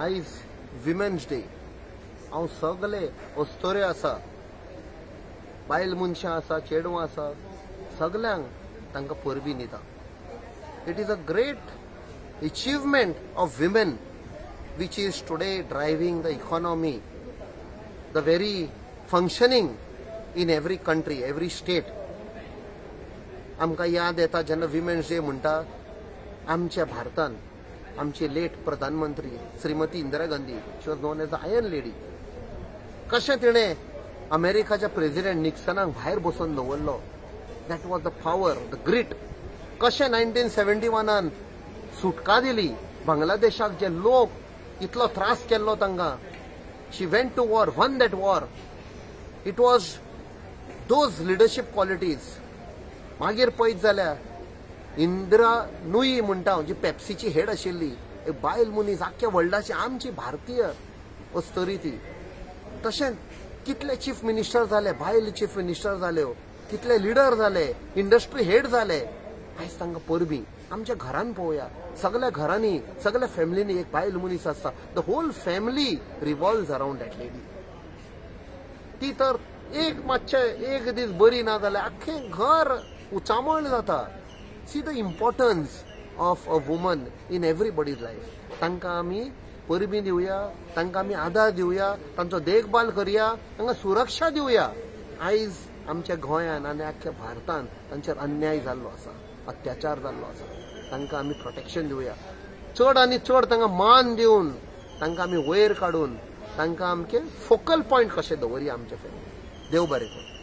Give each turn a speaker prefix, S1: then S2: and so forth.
S1: आयज women's day. हांव सगळे अस्तोऱ्यो आसा, बायल मनशां आसा, चेडवां आसा, सगळ्यांक तांकां परबीं दिता। It is a great achievement of women which is today driving the economy, the very functioning in every country, every state. आमकां याद येता जेन्ना विमेन्स डे म्हणटा, आमच्या भारतान आमची लेट प्रधानमंत्री Shrimati Indira Gandhi, she was known as the iron lady, कशें तिणें अमेरिकाच्या प्रेसिडेंट निक्सनाक भायर बसोवन दवरलो। That was the power, the great. कशें 1971 सुटका दिली बांगलादेशाक, जे लोक इतलो त्रास केल्लो तांकां। She went to war, won that war. It was those leadership qualities. मागीर पळयत जाल्यार इंदिरा नुई म्हणटा, जी पेप्सीची हेड आशिल्ली, एक बायल मनीस आख्ख्या वर्ल्डाची, आमची भारतीय अस्तरी ती। तशेंच कितले चीफ मिनिस्टर जाले, बायल चीफ मिनिस्टर जाल्यो, कितले लिडर जाले, इंडस्ट्री हेड जाले। आयज तांकां परबीं आमच्या घरान पळोवया, सगळ्या घरांनी, सगळ्या फॅमिलीनी एक बायल मनीस आसता। The whole family revolves around that lady. ती तर एक मातशें एक दीस बरी ना जाल्यार आख्खें घर उचामळ जाता। See the importance of a woman in everybody's life. तांकां आमी परबीं दिवया, तांकां आमी आदार दिवया, तांचो देखभाल करया, तांकां सुरक्षा दिवया। आयज आमच्या गोंयान आनी आख्ख्या भारतान तांचेर अन्याय जाल्लो आसा, अत्याचार जाल्लो आसा। तांकां आमी प्रोटेक्शन दिवया, चड आनी चड तांकां मान दिवन, तांकां आमी वयर काडून, तांकां आमचे फोकल पॉयंट कशें दवरया आमचे फॅमिली। देव बरें करूं।